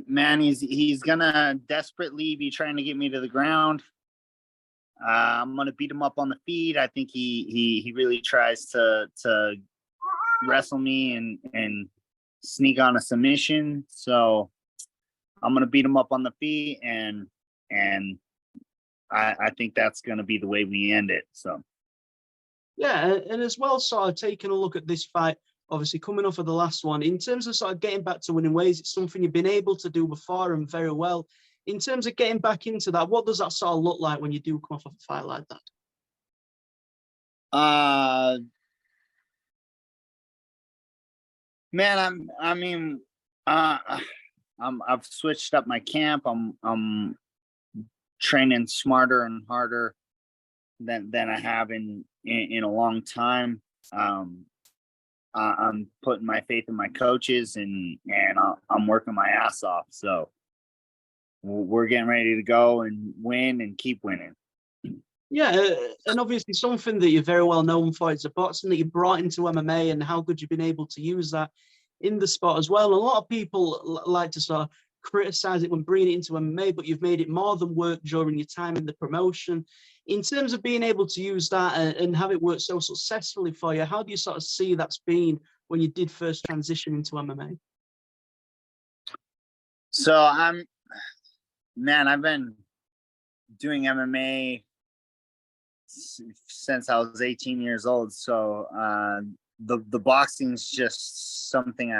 Man, he's gonna desperately be trying to get me to the ground. I'm gonna beat him up on the feet. I think he really tries to wrestle me and sneak on a submission. So I'm gonna beat him up on the feet, and I think that's gonna be the way we end it. So yeah, and as well, sort of taking a look at this fight, obviously coming off of the last one, in terms of sort of getting back to winning ways, it's something you've been able to do before and very well. In terms of getting back into that, what does that sort of look like when you do come off of a fight like that? Man, I've switched up my camp. I'm training smarter and harder than I have in a long time. I'm putting my faith in my coaches, and I'm working my ass off. So we're getting ready to go and win and keep winning. Yeah, and obviously something that you're very well known for is the boxing that you brought into MMA and how good you've been able to use that in the sport as well. And a lot of people like to sort of criticize it when bringing it into MMA, but you've made it more than work during your time in the promotion. In terms of being able to use that and have it work so successfully for you, how do you sort of see that's been when you did first transition into MMA? So I've been doing MMA since I was 18 years old. So the boxing's just something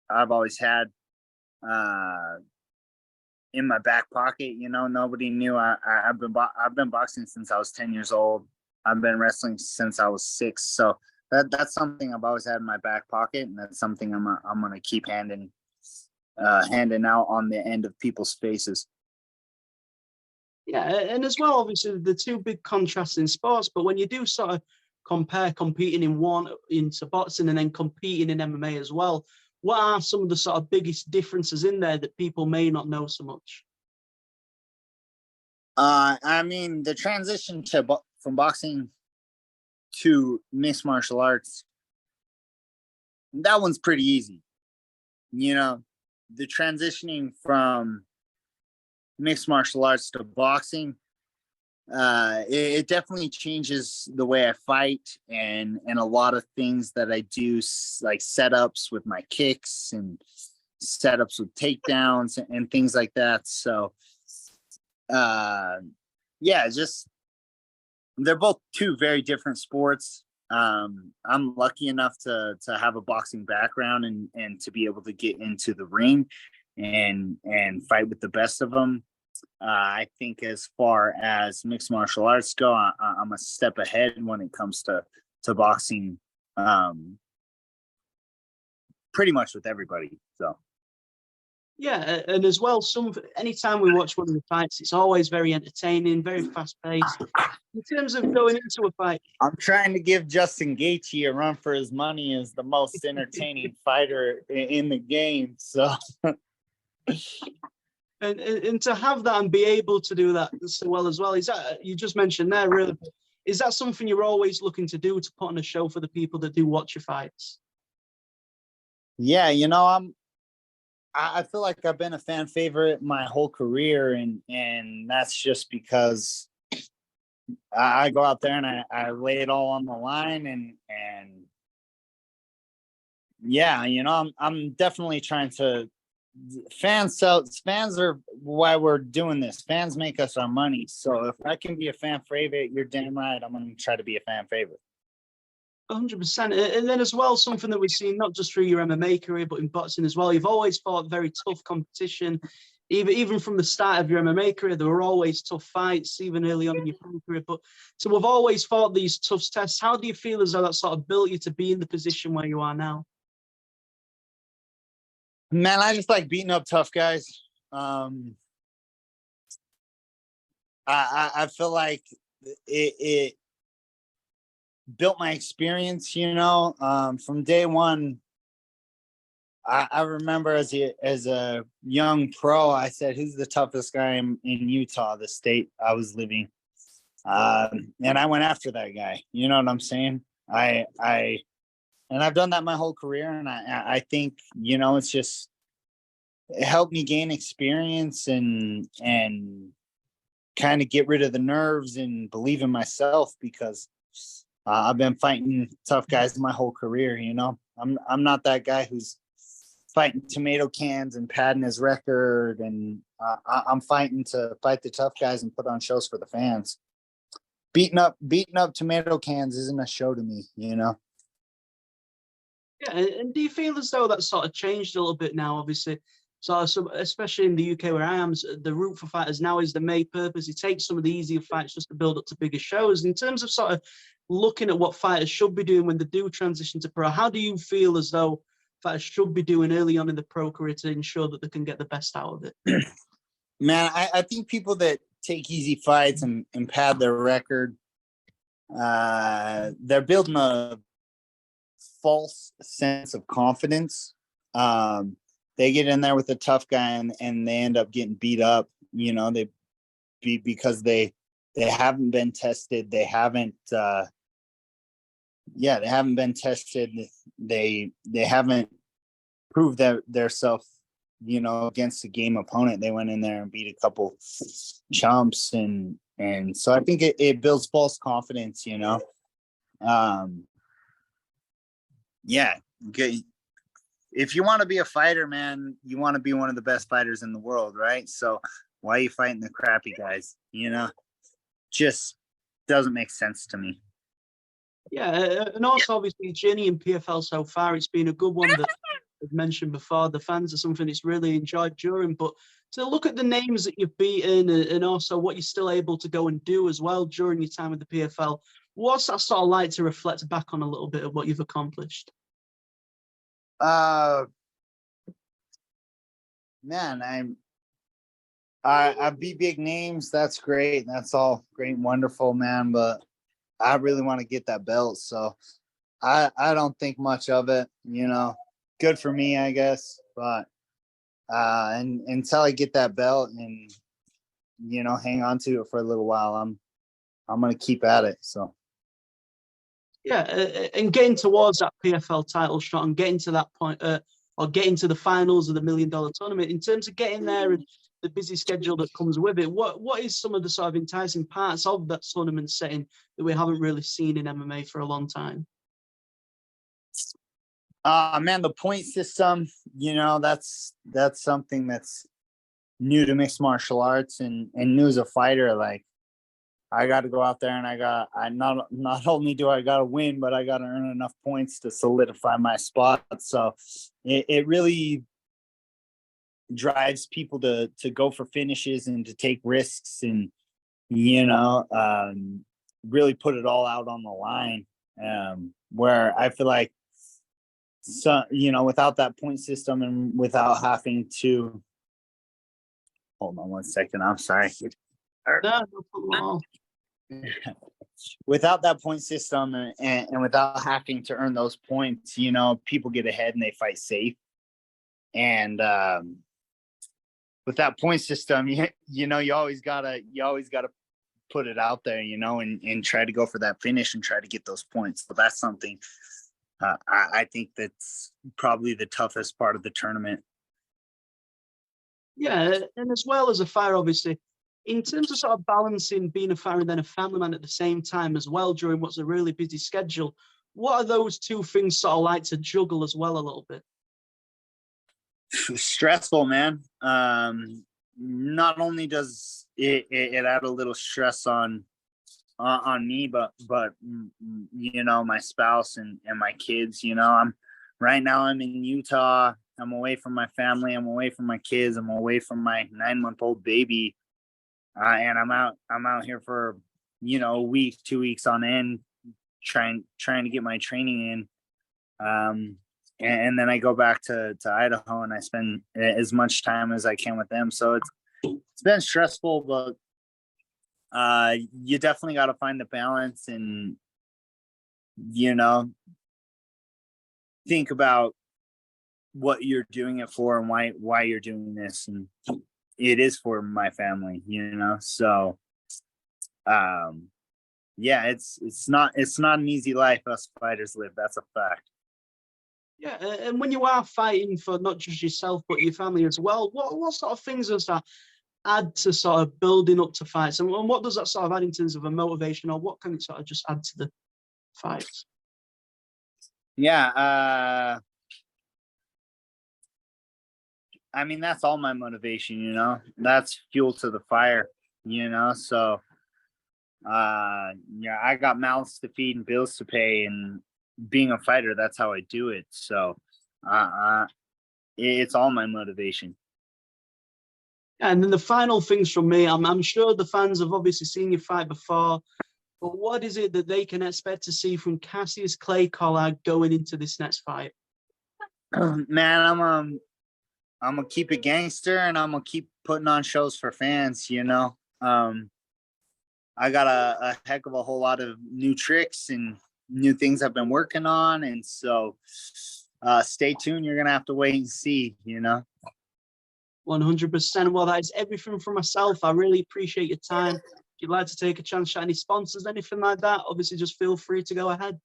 I've always had in my back pocket. You know, nobody knew I've been boxing since I was 10 years old. I've been wrestling since I was 6. So that's something I've always had in my back pocket, and that's something I'm gonna keep handing out on the end of people's faces. Yeah, and as well, obviously, the two big contrasts in sports, but when you do sort of compare competing in one into boxing and then competing in MMA as well, what are some of the sort of biggest differences in there that people may not know so much? The transition from boxing to mixed martial arts, that one's pretty easy. You know, the transitioning from mixed martial arts to boxing, it definitely changes the way I fight and a lot of things that I do, like setups with my kicks and setups with takedowns and things like that. So just they're both two very different sports. I'm lucky enough to have a boxing background and to be able to get into the ring and fight with the best of them. I think as far as mixed martial arts go, I'm a step ahead when it comes to boxing, pretty much with everybody. So yeah, and as well, anytime we watch one of the fights, it's always very entertaining, very fast paced. In terms of going into a fight, I'm trying to give Justin Gaethje a run for his money as the most entertaining fighter in the game. So. And to have that and be able to do that so well as well, is that, you just mentioned there, really, is that something you're always looking to do, to put on a show for the people that do watch your fights? Yeah, I feel like I've been a fan favorite my whole career, and that's just because I go out there and I lay it all on the line, and yeah, I'm definitely trying to. Fans are why we're doing this. Fans make us our money. So if I can be a fan favorite, you're damn right I'm going to try to be a fan favorite. 100%. And then as well, something that we've seen not just through your MMA career, but in boxing as well, you've always fought very tough competition. Even from the start of your MMA career, there were always tough fights, even early on in your pro career. But so we've always fought these tough tests. How do you feel as though that sort of built you to be in the position where you are now? Man, I just like beating up tough guys. I feel like it built my experience, from day one. I remember as a young pro, I said, who's the toughest guy in Utah, the state I was living? And I went after that guy. You know what I'm saying? And I've done that my whole career. And I think, it's just it helped me gain experience and kind of get rid of the nerves and believe in myself, because I've been fighting tough guys my whole career. You know, I'm not that guy who's fighting tomato cans and padding his record, and I'm fighting to fight the tough guys and put on shows for the fans. Beating up tomato cans isn't a show to me, you know. Yeah, and do you feel as though that sort of changed a little bit now? Obviously, so especially in the UK where I am, the route for fighters now is the main purpose. It takes some of the easier fights just to build up to bigger shows. In terms of sort of looking at what fighters should be doing when they do transition to pro, how do you feel as though fighters should be doing early on in the pro career to ensure that they can get the best out of it? Man, I think people that take easy fights and pad their record, they're building a false sense of confidence. They get in there with a tough guy and they end up getting beat up. You know, because they haven't been tested. They haven't been tested. They haven't proved that their self, you know, against a game opponent. They went in there and beat a couple chumps, and so I think it builds false confidence, you know. Yeah, if you want to be a fighter, man, you want to be one of the best fighters in the world, right? So why are you fighting the crappy guys? You know, just doesn't make sense to me. Yeah, and also obviously journey in PFL so far, it's been a good one that I've mentioned before. The fans are something it's really enjoyed during, but to look at the names that you've beaten and also what you're still able to go and do as well during your time with the PFL, what's that sort of like to reflect back on a little bit of what you've accomplished? Man, I beat big names. That's great. That's all great and wonderful, man. But I really want to get that belt. So I don't think much of it, you know. Good for me, I guess. But and until I get that belt and, you know, hang on to it for a little while, I'm gonna keep at it. So Yeah, and getting towards that PFL title shot and getting to that point, or getting to the finals of the $1 million tournament, in terms of getting there and the busy schedule that comes with it, what is some of the sort of enticing parts of that tournament setting that we haven't really seen in MMA for a long time? man, the point system, you know, that's something that's new to mixed martial arts and new as a fighter. Like, I got to go out there and I not only do I got to win, but I got to earn enough points to solidify my spot. So it really drives people to go for finishes and to take risks and, you know, really put it all out on the line. Where I feel like, so, you know, without that point system and without having to, hold on one second, I'm sorry. No problem at all. Without that point system and without having to earn those points, you know, people get ahead and they fight safe. And with that point system, you know, you always gotta put it out there, you know, and try to go for that finish and try to get those points. So that's something I think that's probably the toughest part of the tournament. Yeah, and as well as a fighter, obviously, in terms of sort of balancing being a fighter and then a family man at the same time as well during what's a really busy schedule, what are those two things sort of like to juggle as well a little bit? Stressful, man. Not only does it add a little stress on me, but you know, my spouse and my kids. You know, right now I'm in Utah. I'm away from my family. I'm away from my kids. I'm away from my 9-month-old baby, and I'm out here for, you know, a week, 2 weeks on end, trying to get my training in. And then I go back to Idaho and I spend as much time as I can with them. So it's been stressful, but you definitely got to find the balance and, you know, think about what you're doing it for and why you're doing this. And it is for my family, you know? So, yeah, it's not an easy life us fighters live. That's a fact. Yeah, and when you are fighting for not just yourself but your family as well, what sort of things does that add to sort of building up to fights, and what does that sort of add in terms of a motivation, or what can it sort of just add to the fights? Yeah, I mean, that's all my motivation, that's fuel to the fire, so yeah, I got mouths to feed and bills to pay, and being a fighter, that's how I do it. So it's all my motivation. And then the final things from me, I'm sure the fans have obviously seen you fight before, but what is it that they can expect to see from Cassius Clay Collard going into this next fight? Man, I'm gonna keep it gangster, and I'm gonna keep putting on shows for fans. I got a heck of a whole lot of new tricks and new things I've been working on, and so stay tuned. You're gonna have to wait and see. 100%. Well, that is everything from myself. I really appreciate your time. If you'd like to take a chance at any sponsors, anything like that, obviously just feel free to go ahead.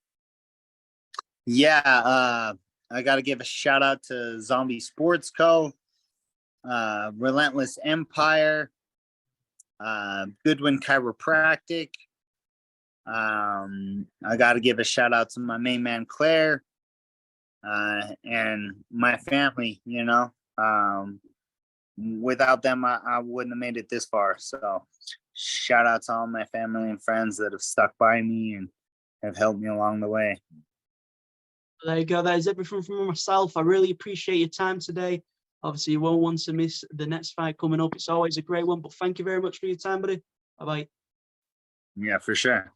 Yeah, I got to give a shout out to Zombie Sports Co., Relentless Empire, Goodwin Chiropractic. I got to give a shout out to my main man Claire, and my family. Without them, I wouldn't have made it this far. So shout out to all my family and friends that have stuck by me and have helped me along the way. There you go. That is everything from myself. I really appreciate your time today. Obviously, you won't want to miss the next fight coming up. It's always a great one, but thank you very much for your time, buddy. Bye-bye. Yeah, for sure.